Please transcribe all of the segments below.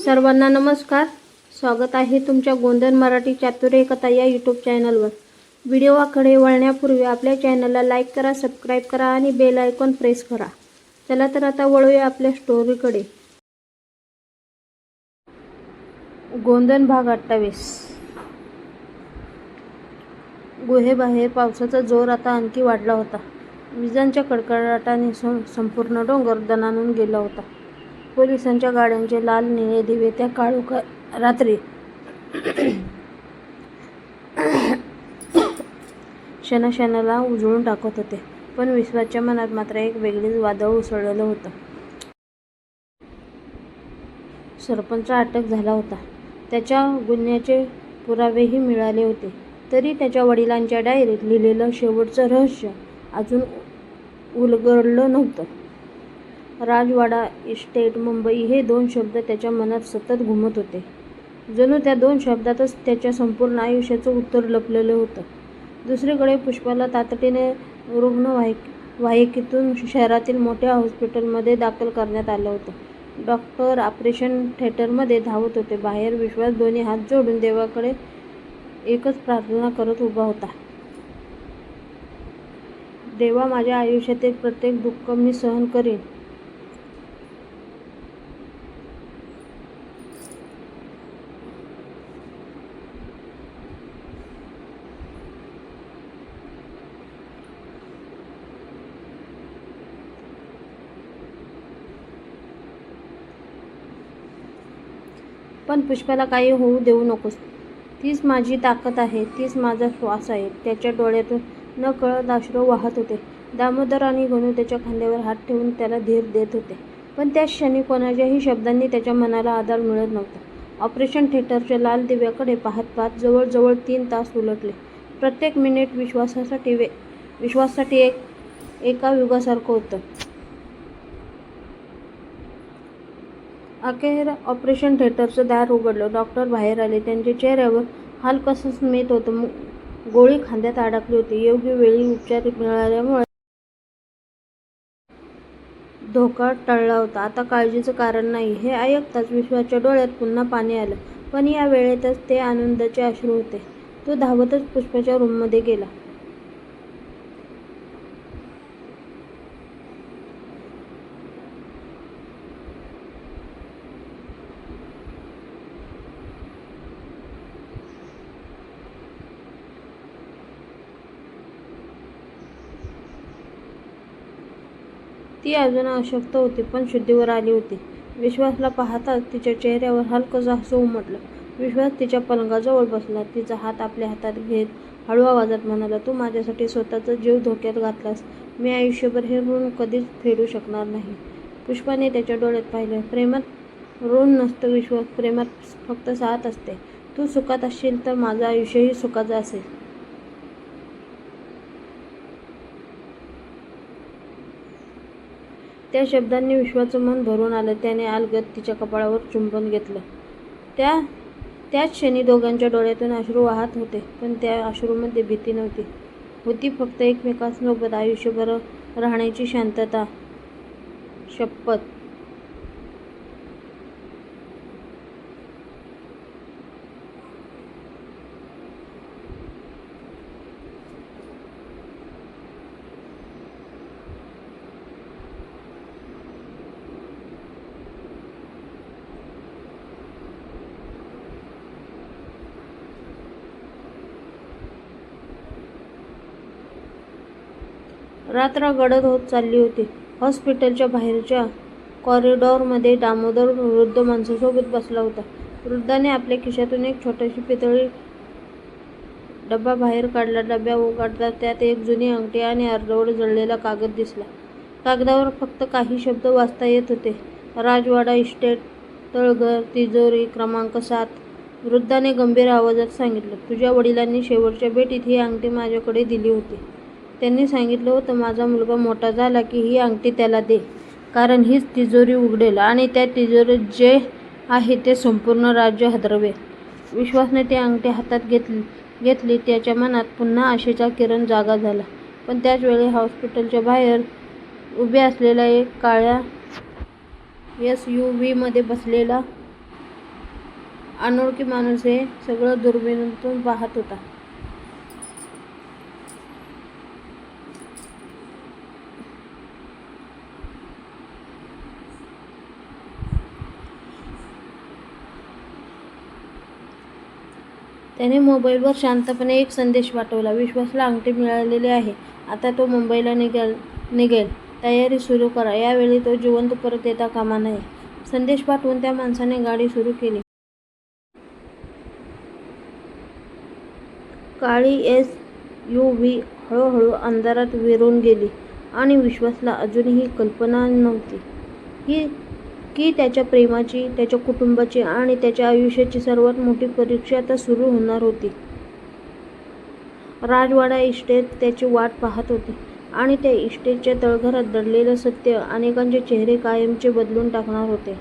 सर्वांना नमस्कार. स्वागत आहे तुमच्या गोंधन मराठी चातुर्य कथा या यूट्यूब चॅनलवर. व्हिडिओकडे वळण्यापूर्वी आपल्या चॅनलला लाईक करा, सबस्क्राईब करा आणि बेल आयकॉन प्रेस करा. चला तर आता वळूया आपल्या स्टोरीकडे. गोंधन भाग 28. गुहेबाहेर पावसाचा जोर आता आणखी वाढला होता. विजांच्या कडकडाटाने संपूर्ण डोंगर दणाणून गेला होता. पोलिसांच्या गाड्यांचे लाल निळे दिवे त्या काळोख रात्री क्षणाक्षणाला उजळून टाकत होते. पण विश्वाच्या मनात मात्र एक वेगळीच वादळ उसळलेलं होतं. सरपंच अटक झाला होता. त्याच्या गुन्ह्याचे पुरावेही मिळाले होते. तरी त्याच्या वडिलांच्या डायरीत लिहिलेलं शेवटचं रहस्य अजून उलगडलं नव्हतं. राजवाडा इस्टेट मुंबई हे दोन शब्द त्याच्या मनात सतत घुमत होते. जणू त्या दोन शब्दातच त्याच्या संपूर्ण आयुष्याचं उत्तर लपलेलं होतं. दुसरीकडे पुष्पाला तातडीने रुग्णवाहिकेतून शहरातील मोठ्या हॉस्पिटलमध्ये दाखल करण्यात आलं होतं. डॉक्टर ऑपरेशन थिएटरमध्ये धावत होते. बाहेर विश्वास दोन्ही हात जोडून देवाकडे एकच प्रार्थना करत उभा होता. देवा, माझ्या आयुष्यातील प्रत्येक दुःख मी सहन करीन. पण पुष्पाला काही होऊ देऊ नकोस. तीच माझी ताकद आहे, तीच माझा श्वास आहे. त्याच्या डोळ्यातून नकळत अश्रू वाहत होते. दामोदर आणि गणू त्याच्या खांद्यावर हात ठेवून त्याला धीर देत होते. पण त्याच क्षणी कोणाच्याही शब्दांनी त्याच्या मनाला आधार मिळत नव्हता. ऑपरेशन थिएटरच्या लाल दिव्याकडे पाहत पाहत जवळजवळ 3 तास उलटले. प्रत्येक मिनिट विश्वासाठी एका युगासारखं होतं. अखेर ऑपरेशन थिएटरचं दार उघडलं. डॉक्टर बाहेर आले. त्यांच्या चेहऱ्यावर हलकंसं स्मित होतं. गोळी खांद्यात अडकली होती. योग्य वेळी उपचार मिळाल्यामुळे धोका टळला होता. आता काळजीचं कारण नाही हे ऐकताच विश्वाच्या डोळ्यात पुन्हा पाणी आलं. पण या वेळेतच ते आनंदाचे अश्रू होते. तो धावतच पुष्पाच्या रूममध्ये गेला. ती अजून अशक्त होती, पण शुद्धीवर आली होती. विश्वासला पाहताच तिच्या चेहऱ्यावर हलकंसं हसू उमटलं. विश्वास तिच्या पलंगाजवळ बसला. तिचा हात आपल्या हातात घेत हळू आवाजात म्हणाला, तू माझ्यासाठी स्वतःचा जीव धोक्यात घातलास. मी आयुष्यभर हे ऋण कधीच फेडू शकणार नाही. पुष्पाने त्याच्या डोळ्यात पाहिलं. प्रेमात ऋण नसतं विश्वास, प्रेमात फक्त साथ असते. तू सुखात असशील तर माझं आयुष्यही सुखाचं असेल. त्या शब्दांनी विश्वाचं मन भरून आलं. त्याने अलगद तिच्या कपाळावर चुंबन घेतलं. त्याच क्षणी दोघांच्या डोळ्यातून अश्रू वाहत होते. पण त्या अश्रूमध्ये भीती नव्हती. होती फक्त एकमेकांसोबत आयुष्यभर राहण्याची शांतता. शपथ. रात्र गडद होत चालली होती. हॉस्पिटलच्या बाहेरच्या कॉरिडॉरमध्ये दामोदर वृद्ध माणसासोबत बसला होता. वृद्धाने आपल्या खिशातून एक छोटाशी पितळी डबा बाहेर काढला. डब्या उघडताच त्यात एक जुनी अंगठी आणि अर्धवट जळलेला कागद दिसला. कागदावर फक्त काही शब्द वाचता येत होते. राजवाडा इस्टेट, तळघर, तिजोरी क्रमांक 7. वृद्धाने गंभीर आवाजात सांगितलं, तुझ्या वडिलांनी शेवटच्या भेटीत ही अंगठी माझ्याकडे दिली होती. त्यांनी सांगितलं होतं, माझा मुलगा मोठा झाला की ही अंगठी त्याला दे, कारण हीच तिजोरी उघडेल आणि त्या तिजोरीत जे आहे ते संपूर्ण राज्य हादरवेल. विश्वासने ती अंगठी हातात घेतली. त्याच्या मनात पुन्हा आशेचा किरण जागा झाला. पण त्याच वेळी हॉस्पिटलच्या बाहेर उभ्या असलेला एक काळ्या SUV मध्ये बसलेला अनोळखी माणूस हे सगळं दुर्बिणीतून पाहत होता. त्याने मोबाईलवर शांतपणे एक संदेश पाठवला. विश्वासला अंगठी मिळालेली आहे. आता तो मुंबईला निघेल. तयारी सुरू करा. यावेळी तो जिवंत परत येता कामा नये. संदेश पाठवून त्या माणसाने गाडी सुरू केली. काळी SUV हळूहळू अंधारात विरून गेली आणि विश्वासला अजूनही कल्पना नव्हती की त्याच्या प्रेमाची, त्याच्या कुटुंबाची आणि त्याच्या आयुष्याची सर्वात मोठी परीक्षा आता सुरू होणार होती. राजवाडा इस्टेट त्याची वाट पाहत होती आणि त्या इस्टेटच्या तळघरात दडलेलं सत्य अनेकांचे चेहरे कायमचे बदलून टाकणार होते.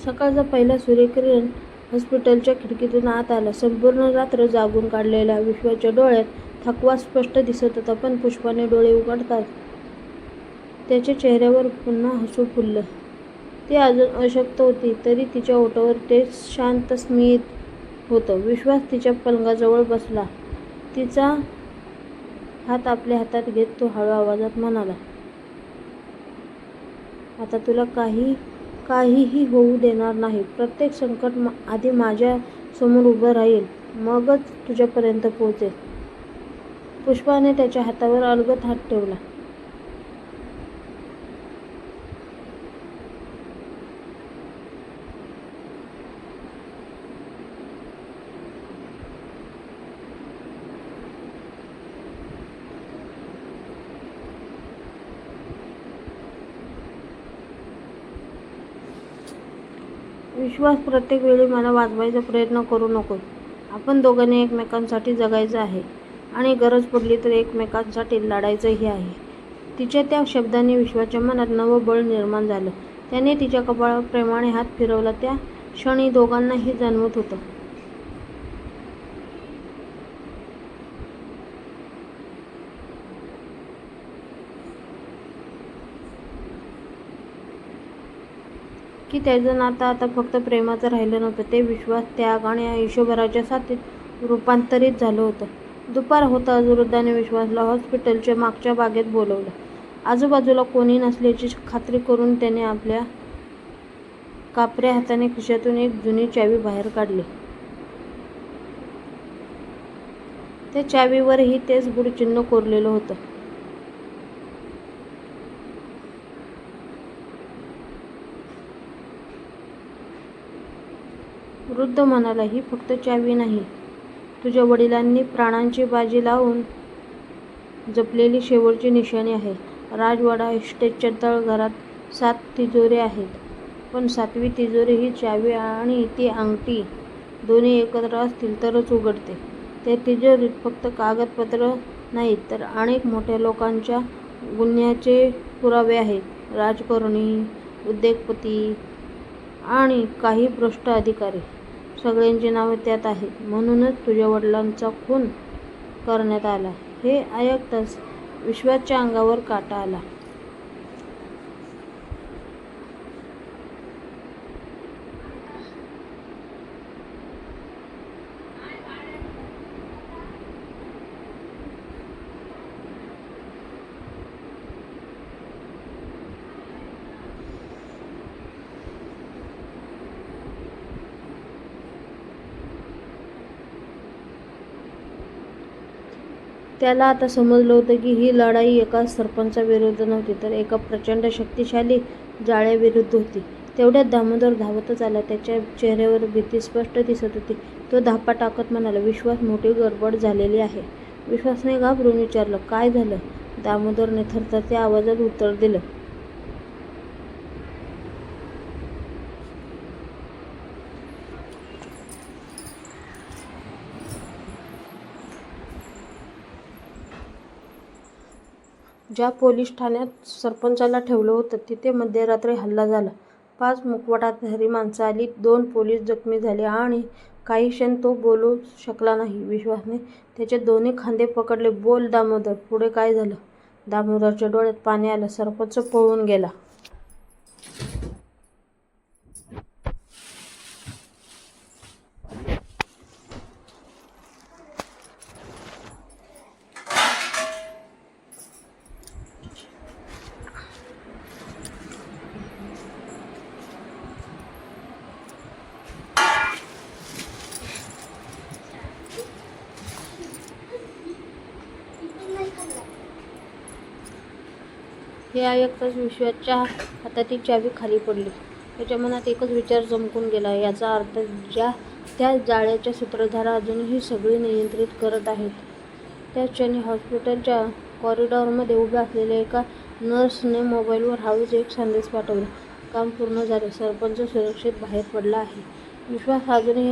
सकाळचा पहिला सूर्यकिरण हॉस्पिटलच्या खिडकीतून आत आला. संपूर्ण रात्र जागून काढलेल्या विश्वाच्या डोळ्यात थकवा स्पष्ट दिसत होता. पण पुष्पाने डोळे उघडताच त्याच्या चेहऱ्यावर पुन्हा हसू फुललं. ती अजून अशक्त होती, तरी तिच्या ओठावर ते शांत स्मित होतं. विश्वास तिच्या पलंगाजवळ बसला. तिचा हात आपल्या हातात घेत तो हळू आवाजात म्हणाला, आता तुला काहीही होऊ देणार नाही. प्रत्येक संकट आधी माझ्या समोर उभं राहील, मगच तुझ्यापर्यंत पोहोचेल. पुष्पाने त्याच्या हातावर अलगद हात ठेवला. विश्वास, प्रत्येक वेळी मला वाचवायचा प्रयत्न करू नकोस. आपण दोघांनी एकमेकांसाठी जगायचं आहे आणि गरज पडली तर एकमेकांसाठी लढायचंही आहे. तिच्या त्या शब्दांनी विश्वाच्या मनात नवं बळ निर्माण झालं. त्याने तिच्या कपाळावर प्रेमाने हात फिरवला. त्या क्षणी दोघांनाही जाणवत होतं, की त्याचं नातं आता फक्त प्रेमाचं राहिलं नव्हतं. ते विश्वास, त्याग आणि आयुष्यभराच्या साथीत रूपांतरित झालं होतं. दुपार होताच वृद्धाने विश्वासला हॉस्पिटलच्या मागच्या बागेत बोलावलं. आजूबाजूला कोणी नसल्याची खात्री करून त्याने आपल्या कापऱ्या हाताने खिशातून एक जुनी चावी बाहेर काढली. त्या चावीवरही तेच गूढ चिन्ह कोरलेलं होतं. वृद्ध म्हणाला, ही फक्त चावी नाही, तुझ्या वडिलांनी प्राणांची बाजी लावून जपलेली शेवटची निशाणी आहे. राजवाडा इस्टेटच्या तळघरात 7 तिजोऱ्या आहेत, पण 7वी तिजोरी ही चावी आणि ती अंगठी दोन्ही एकत्र असतील तरच उघडते. त्या तिजोरीत फक्त कागदपत्र नाहीत, तर अनेक मोठ्या लोकांच्या गुन्ह्याचे पुरावे आहेत. राजकारणी, उद्योगपती आणि काही भ्रष्ट अधिकारी, सगळ्यांची नावे त्यात आहेत. म्हणूनच तुझ्या वडिलांचा खून करण्यात आला. हे ऐकताच विश्वासच्या अंगावर काटा आला. त्याला आता समजलं होतं की ही लढाई एका सरपंचाविरुद्ध नव्हती, तर एका प्रचंड शक्तिशाली जाळ्याविरुद्ध होती. तेवढ्यात दामोदर धावतच आला. त्याच्या चेहऱ्यावर भीती स्पष्ट दिसत होती. तो धापा टाकत म्हणाला, विश्वास, मोठी गडबड झालेली आहे. विश्वासने घाबरून विचारलं, काय झालं? दामोदरने थरथरत्या आवाजात उत्तर दिलं, ज्या पोलीस ठाण्यात सरपंचाला ठेवलं होतं तिथे मध्यरात्री हल्ला झाला. 5 मुखवटाधारी माणसं आली, 2 पोलीस जखमी झाले आणि काही क्षण तो बोलू शकला नाही. विश्वासने त्याचे दोन्ही खांदे पकडले. बोल दामोदर, पुढे काय झालं? दामोदरच्या डोळ्यात पाणी आलं. सरपंच पळून गेला. हे ऐकताच विश्वाच्या हातातील चावी खाली पडली. त्याच्या मनात एकच विचार चमकून गेला. याचा अर्थ त्या जाळ्याच्या सूत्रधार अजूनही सगळी नियंत्रित करत आहेत. त्याच क्षणी हॉस्पिटलच्या कॉरिडॉरमध्ये उभ्या असलेल्या एका नर्सने मोबाईलवर हळूच एक संदेश पाठवला. काम पूर्ण झाले. सरपंच सुरक्षित बाहेर पडला आहे. विश्वास अजूनही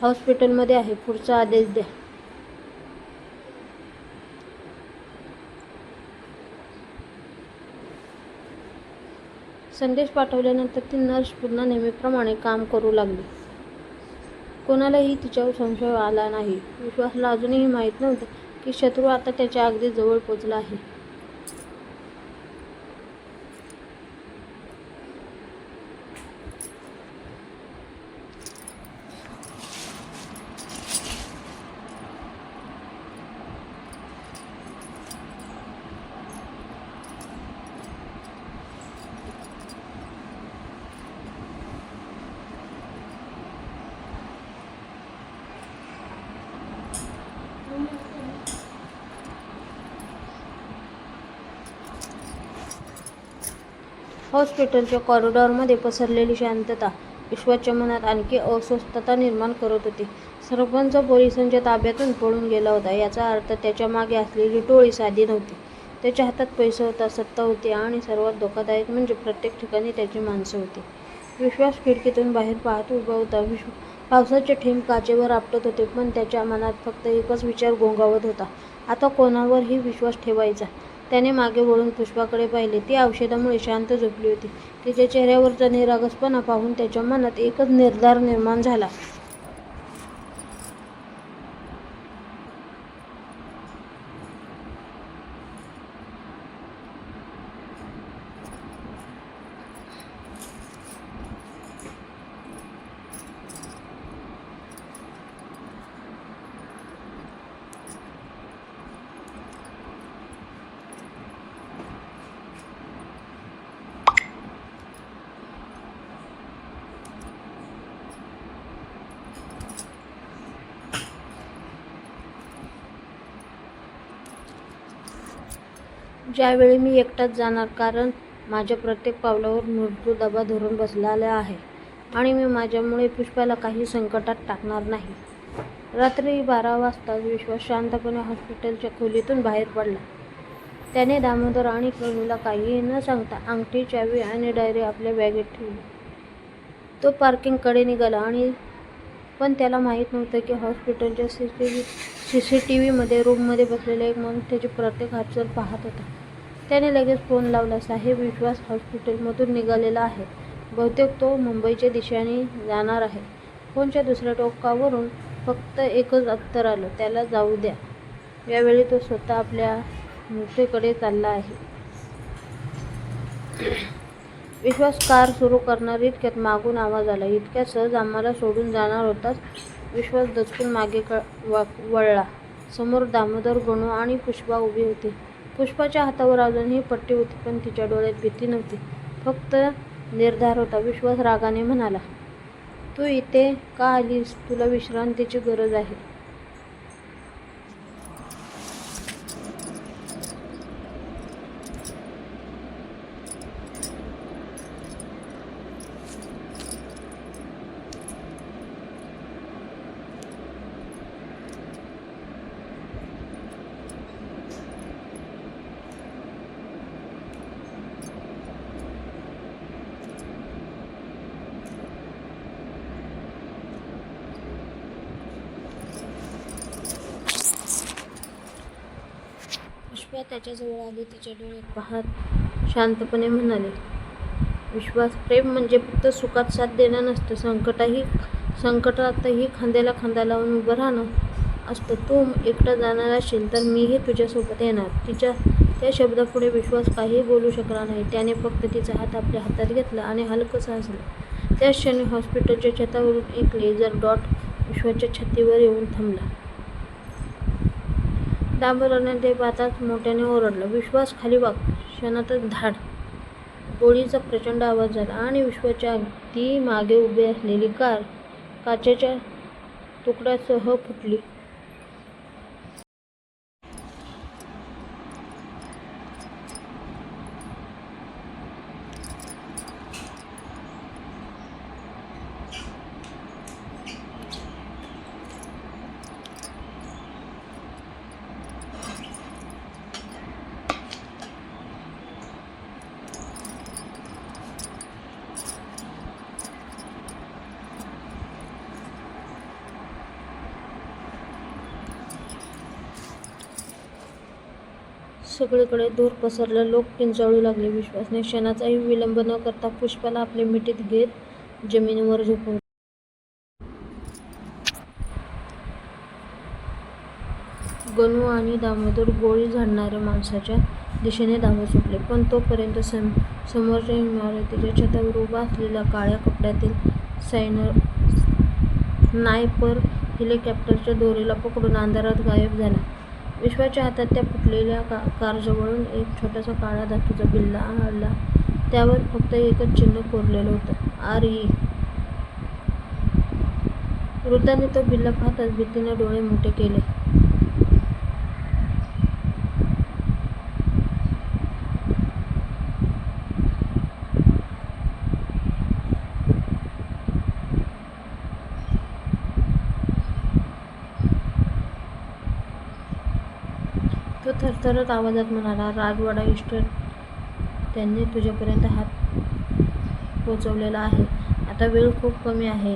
हॉस्पिटलमध्ये आहे. पुढचा आदेश द्या. संदेश पाठवल्यानंतर ती नर्स पुन्हा नेहमीप्रमाणे काम करू लागली. कोणालाही तिच्यावर संशय आला नाही. विश्वासला अजूनही माहीत नव्हतं की शत्रू आता त्याच्या अगदी जवळ पोचला आहे. हॉस्पिटलच्या कॉरिडॉरमध्ये पसरलेली शांतता विश्वाच्या मनात आणखी अस्वस्थता निर्माण करत होती. सरपंच पोलिसांच्या ताब्यातून पळून गेला होता. याचा अर्थ त्याच्या मागे असलेली टोळी साधी नव्हती. त्याच्या हातात पैसा होता, सत्ता होती आणि सर्वात धोकादायक म्हणजे प्रत्येक ठिकाणी त्याची माणसं होती. विश्वास खिडकीतून बाहेर पाहत उभा होता. पावसाचे थेंब काचेवर आपटत होते, पण त्याच्या मनात फक्त एकच विचार घोंगावत होता. आता कोणावरही विश्वास ठेवायचा. त्याने मागे वळून पुष्पाकडे पाहिले. ती औषधामुळे शांत झोपली होती. तिच्या चेहऱ्यावरचा निरागसपणा पाहून त्याच्या मनात एकच निर्धार निर्माण झाला. ज्यावेळी मी एकटाच जाणार, कारण माझ्या प्रत्येक पावलावर मृत्यू दबा धरून बसलेला आहे आणि मी माझ्यामुळे पुष्पाला काही संकटात टाकणार नाही. रात्री 12 वाजता विश्वास शांतपणे हॉस्पिटलच्या खोलीतून बाहेर पडला. त्याने दामोदर आणि करुणीला काहीही न सांगता अंगठी, चावी आणि डायरी आपल्या बॅगेत ठेवली. तो पार्किंगकडे निघाला पण त्याला माहीत नव्हतं की हॉस्पिटलच्या CCTVमध्ये रूममध्ये बसलेला एक माणूस त्याची प्रत्येक हालचाल पाहत होता. त्याने लगेच फोन लावला. साहेब, विश्वास हॉस्पिटलमधून निघालेला आहे. बहुतेक तो मुंबईच्या दिशेने जाणार आहे. फोनच्या दुसऱ्या टोकावरून फक्त एकच उत्तर आलं, त्याला जाऊ द्या. यावेळी तो स्वतः आपल्या मृत्यूकडे चालला आहे. विश्वास कार सुरू करणार इतक्यात मागून आवाज आला. इतक्या सहज आम्हाला सोडून जाणार होतास? विश्वास दचकून मागे वळला. समोर दामोदर, गणू आणि पुष्पा उभी होती. पुष्पाच्या हातावर अजूनही पट्टी होती, पण तिच्या डोळ्यात भीती नव्हती, फक्त निर्धार होता. विश्वास रागाने म्हणाला, तू इथे का आलीस? तुला विश्रांतीची गरज आहे. पुष्पा त्याच्याजवळ आली. तिच्या डोळ्यात पाहत शांतपणे म्हणाली, विश्वास. प्रेम म्हणजे फक्त सुखात साथ देणं नसतं, संकटातही खांद्याला खांदा लावून उभं राहणं असतं. तू एकटा जाणार असशील तर मीही तुझ्यासोबत येणार. तिच्या त्या शब्दापुढे विश्वास काहीही बोलू शकला नाही. त्याने फक्त तिचा हात आपल्या हातात घेतला आणि हलकंसं हसलं. त्याच क्षणी हॉस्पिटलच्या छतावरून एक लेझर डॉट विश्वाच्या छातीवर येऊन थांबला. दामोदरने ते पाहताच मोठ्याने ओरडला, विश्वास खाली वाक. क्षणातच धाड! गोळीचा प्रचंड आवाज झाला आणि विश्वाच्या अगदी मागे उभी असलेली कार काचेच्या तुकड्यासह फुटली. सगळीकडे धूर पसरला. लोक किंचाळू लागले. विश्वासने क्षणाचाही विलंब न करता पुष्पाला आपल्या मिठीत घेत जमिनीवर झोपवलं. गणू आणि दामोदर गोळी झाडणाऱ्या माणसाच्या दिशेने धावत सुटले. पण तोपर्यंत समोरच्या इमारतीच्या छतावर उभा असलेला काळ्या कपड्यातील स्नायपर हेलिकॉप्टरच्या दोरीला पकडून अंधारात गायब झाला. विश्वाच्या हातात त्या फुटलेल्या कारजवळून एक छोटासा काळा धातूचा बिल्ला आला. त्यावर फक्त एकच चिन्ह कोरलेलं होतं, RE. वृद्धाने तो बिल्ला पाहताच भीतीने डोळे मोठे केले. तो थरथरत आवाजात म्हणाला, राजवाडा इस्टेट त्यांनी तुझ्यापर्यंत हात पोचवलेला आहे. आता वेळ खूप कमी आहे.